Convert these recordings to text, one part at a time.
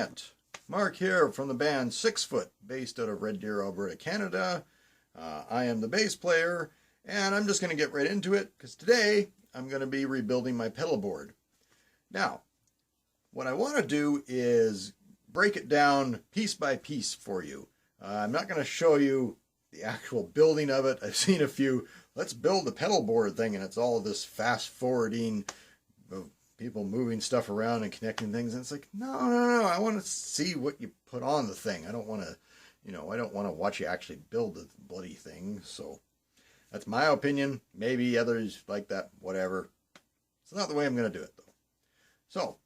Giant. Mark here from the band 6 Foot, based out of Red Deer, Alberta, Canada. I am the bass player, and I'm just going to get right into it, because today I'm going to be rebuilding my pedal board. Now, what I want to do is break it down piece by piece for you. I'm not going to show you the actual building of it. I've seen a few, let's build the pedal board thing, and it's all this fast forwarding of people moving stuff around and connecting things, and it's like, no, I want to see what you put on the thing. I don't want to, I don't want to watch you actually build the bloody thing. So that's my opinion. Maybe others like that, whatever. It's not the way I'm going to do it, though. So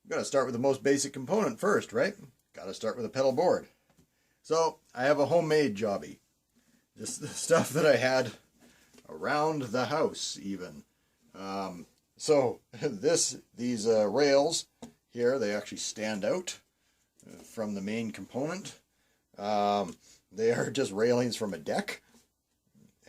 I'm going to start with the most basic component first, right? Got to start with a pedal board. So I have a homemade jobby. Just the stuff that I had around the house, even. So these rails here, they actually stand out from the main component. They are just railings from a deck,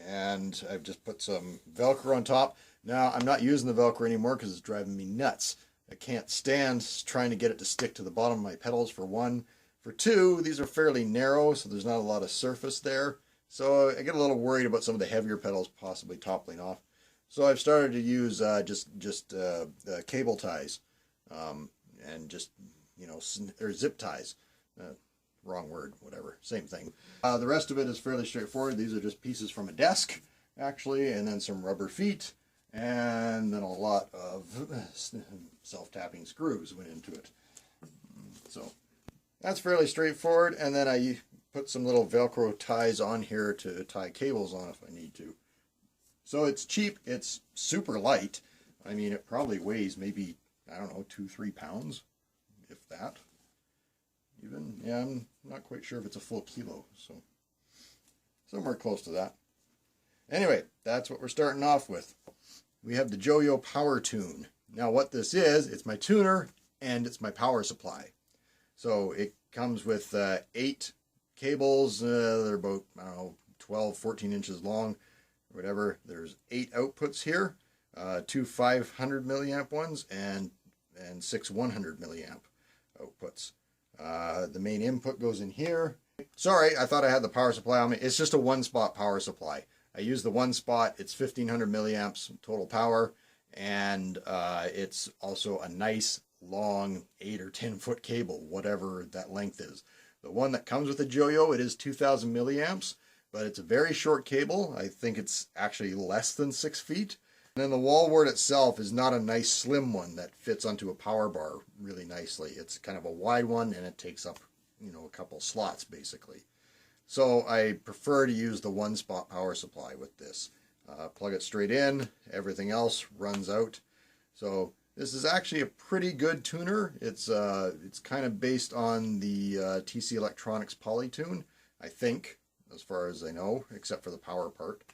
and I've just put some Velcro on top. Now I'm not using the Velcro anymore because it's driving me nuts. I can't stand trying to get it to stick to the bottom of my pedals, for one. For two, these are fairly narrow, so there's not a lot of surface there. So I get a little worried about some of the heavier pedals possibly toppling off. So I've started to use just cable ties, and just, or zip ties. Wrong word, whatever, same thing. The rest of it is fairly straightforward. These are just pieces from a desk, actually, and then some rubber feet, and then a lot of self-tapping screws went into it. So that's fairly straightforward, and then I put some little Velcro ties on here to tie cables on if I need to. So it's cheap, it's super light. I mean, it probably weighs maybe, I don't know, 2-3 pounds, if that. Even, yeah, I'm not quite sure if it's a full kilo, so somewhere close to that. Anyway, that's what we're starting off with. We have the Jojo Power tune. Now what this is, it's my tuner and it's my power supply. So it comes with 8 cables. They're about, I don't know, 12, 14 inches long, or whatever. There's 8 outputs here, 2 500 milliamp ones and 6 100 milliamp outputs. The main input goes in here. Sorry, I thought I had the power supply on me. It's just a one-spot power supply. I use the one spot. It's 1500 milliamps total power, and it's also a nice long 8 or 10 foot cable, whatever that length is. The one that comes with the Jojo, it is 2000 milliamps, but it's a very short cable. I think it's actually less than 6 feet. And then the wall wart itself is not a nice slim one that fits onto a power bar really nicely. It's kind of a wide one, and it takes up, a couple slots basically. So I prefer to use the one spot power supply with this. Plug it straight in, everything else runs out. So this is actually a pretty good tuner. It's kind of based on the TC Electronics Polytune, I think, as far as I know, except for the power part.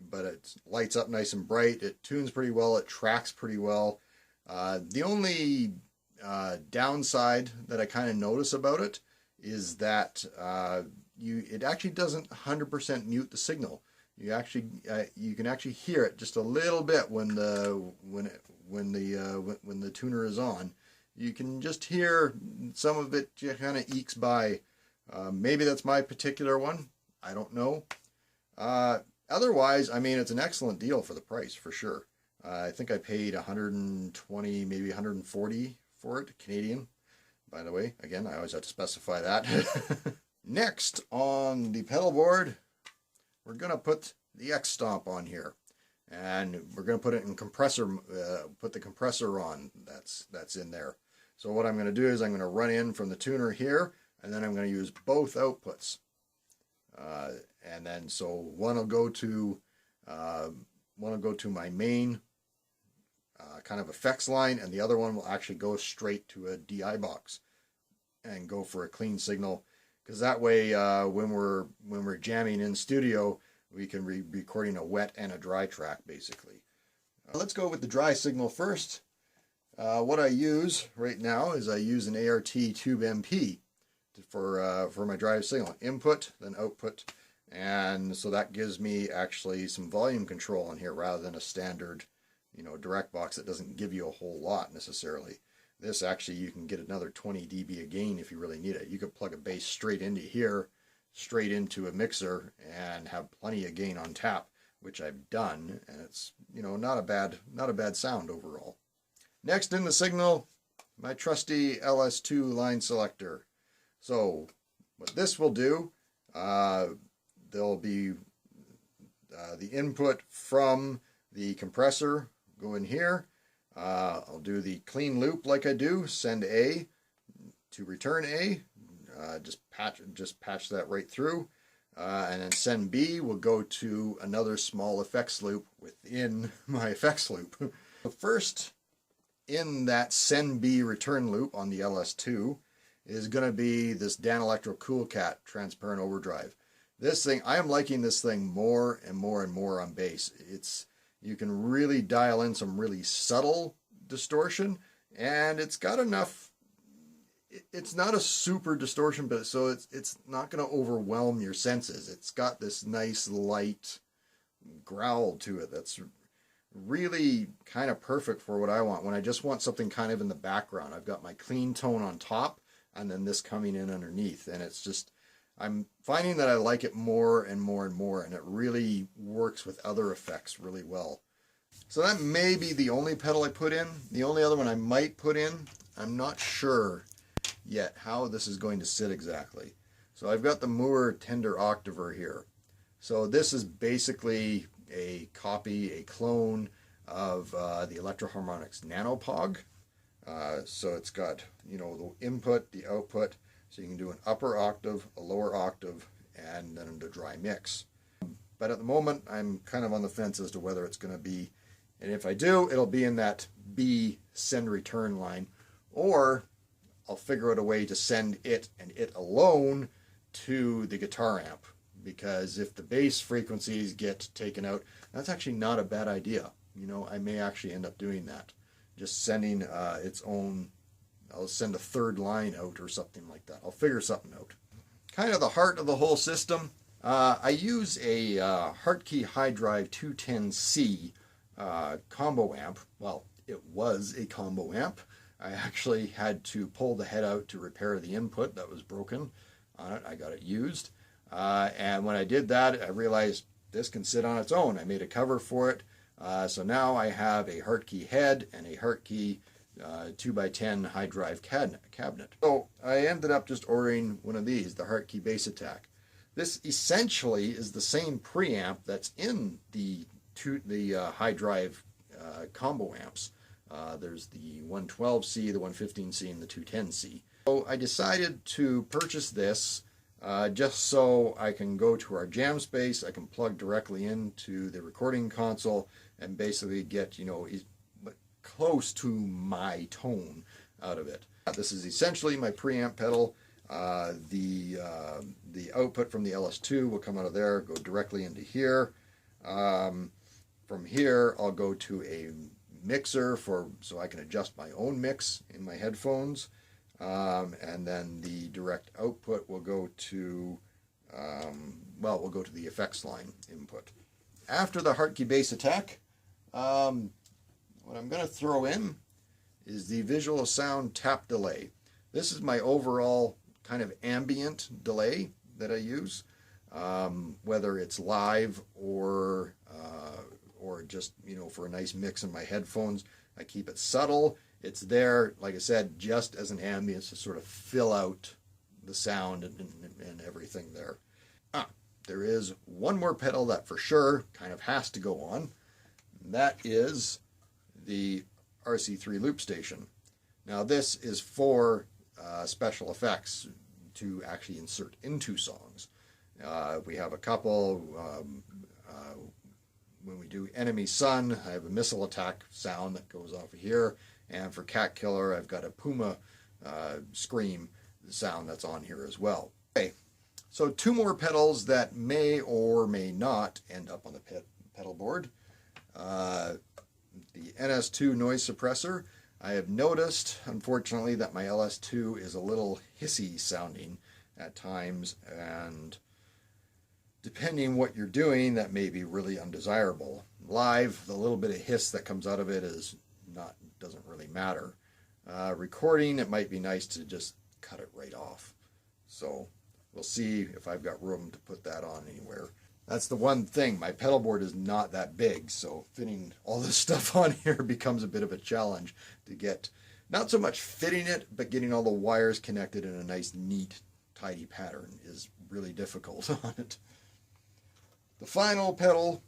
But it lights up nice and bright. It tunes pretty well. It tracks pretty well. The only downside that I kind of notice about it is that it actually doesn't 100% mute the signal. You can actually hear it just a little bit when the tuner is on. You can just hear some of it kind of ekes by. Maybe that's my particular one. I don't know. Otherwise, I mean, it's an excellent deal for the price, for sure. I think I paid 120, maybe 140 for it, Canadian. By the way, again, I always have to specify that. Next on the pedal board, we're going to put the X-Stomp on here. And we're going to put it in compressor, put the compressor on that's in there. So what I'm going to do is I'm going to run in from the tuner here, and then I'm going to use both outputs. And then so one will go to my main kind of effects line, and the other one will actually go straight to a DI box and go for a clean signal, because that way when we're jamming in studio, we can be recording a wet and a dry track basically. Let's go with the dry signal first. What I use right now is I use an ART Tube MP for my dry signal. Input, then output, and so that gives me actually some volume control on here rather than a standard direct box that doesn't give you a whole lot necessarily. This actually, you can get another 20 dB of gain if you really need it. You could plug a bass straight into here, straight into a mixer, and have plenty of gain on tap, which I've done, and it's, you know, not a bad sound overall. Next in the signal, my trusty LS2 line selector. So what this will do, there'll be the input from the compressor go in here. I'll do the clean loop like I do, send A to return A, just patch that right through, and then send B will go to another small effects loop within my effects loop. So first, in that send B return loop on the LS2 is going to be this Danelectro CoolCat transparent overdrive. This thing, I am liking this thing more and more and more on bass. You can really dial in some really subtle distortion, and it's got enough. It's not a super distortion, but so it's not going to overwhelm your senses. It's got this nice light growl to it that's really kind of perfect for what I want. When I just want something kind of in the background, I've got my clean tone on top and then this coming in underneath, and it's just, I'm finding that I like it more and more and more, and it really works with other effects really well. So that may be the only pedal I put in. The only other one I might put in, I'm not sure yet how this is going to sit exactly. So I've got the Moore Tender Octaver here. So this is basically a copy, a clone of the Electro-Harmonix Nanopog. So it's got, you know, the input, the output, so you can do an upper octave, a lower octave, and then a dry mix. But at the moment, I'm kind of on the fence as to whether it's going to be, and if I do, it'll be in that B send return line, or I'll figure out a way to send it and it alone to the guitar amp, because if the bass frequencies get taken out, that's actually not a bad idea. You know, I may actually end up doing that. Just sending its own, I'll send a third line out or something like that. I'll figure something out. Kind of the heart of the whole system, I use a Hartke High Drive 210C combo amp. Well, it was a combo amp. I actually had to pull the head out to repair the input that was broken on it. I got it used. And when I did that, I realized this can sit on its own. I made a cover for it. So now I have a Hartke head and a Hartke 2x10 high drive cabinet. So I ended up just ordering one of these, the Hartke Bass Attack. This essentially is the same preamp that's in the high drive combo amps. There's the 112C, the 115C, and the 210C. So I decided to purchase this just so I can go to our jam space. I can plug directly into the recording console and basically get, you know, close to my tone out of it. This is essentially my preamp pedal. The output from the LS2 will come out of there, go directly into here. From here, I'll go to a mixer so I can adjust my own mix in my headphones. And then the direct output will go to, we'll go to the effects line input. After the Hartke Bass Attack, what I'm going to throw in is the Visual Sound Tap Delay. This is my overall kind of ambient delay that I use, whether it's live or just, you know, for a nice mix in my headphones. I keep it subtle. It's there, like I said, just as an ambience to sort of fill out the sound and everything there. There is one more pedal that for sure kind of has to go on. That is the RC3 Loop Station. Now this is for special effects to actually insert into songs. We have a couple. When we do Enemy Sun, I have a missile attack sound that goes off of here. And for Cat Killer, I've got a Puma Scream sound that's on here as well. Okay, so two more pedals that may or may not end up on the pedal board. The NS2 noise suppressor. I have noticed, unfortunately, that my LS2 is a little hissy sounding at times, and depending what you're doing, that may be really undesirable. Live, the little bit of hiss that comes out of it doesn't really matter. Recording, it might be nice to just cut it right off. So we'll see if I've got room to put that on anywhere. That's the one thing. My pedal board is not that big, so fitting all this stuff on here becomes a bit of a challenge to get, not so much fitting it, but getting all the wires connected in a nice, neat, tidy pattern is really difficult on it. The final pedal,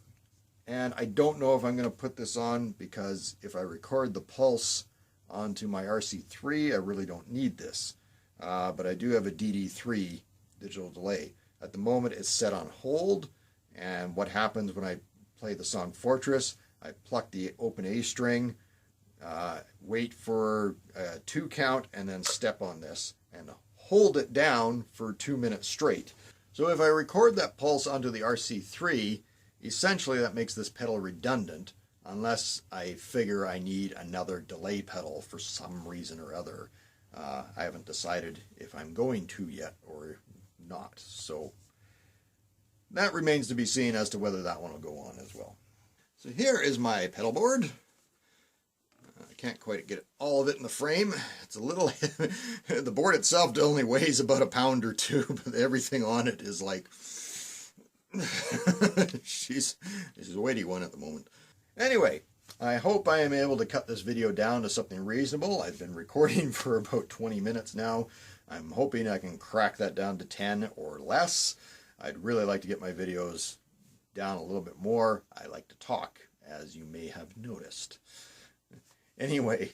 and I don't know if I'm going to put this on because if I record the pulse onto my RC3, I really don't need this. But I do have a DD3 digital delay. At the moment it's set on hold, and what happens when I play the song Fortress, I pluck the open A string, wait for a 2 count, and then step on this and hold it down for 2 minutes straight. So if I record that pulse onto the RC3, essentially that makes this pedal redundant unless I figure I need another delay pedal for some reason or other. I haven't decided if I'm going to yet or not, so that remains to be seen as to whether that one will go on as well. So here is my pedal board. I can't quite get all of it in the frame. It's a little the board itself only weighs about 1 pound or 2, but everything on it is like this is a weighty one at the moment. Anyway, I hope I am able to cut this video down to something reasonable. I've been recording for about 20 minutes now. I'm hoping I can crack that down to 10 or less. I'd really like to get my videos down a little bit more. I like to talk, as you may have noticed. Anyway,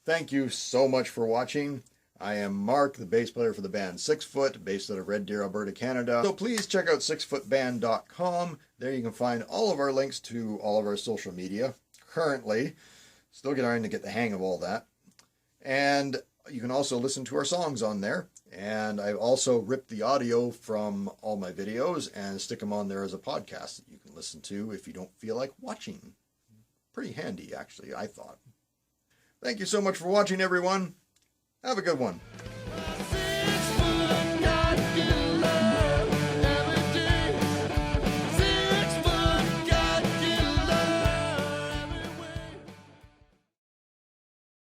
thank you so much for watching. I am Mark, the bass player for the band 6 Foot, based out of Red Deer, Alberta, Canada. So please check out 6footband.com. There you can find all of our links to all of our social media. Currently, still trying to get the hang of all that. And you can also listen to our songs on there. And I've also ripped the audio from all my videos and stick them on there as a podcast that you can listen to if you don't feel like watching. Pretty handy, actually, I thought. Thank you so much for watching, everyone. Have a good one.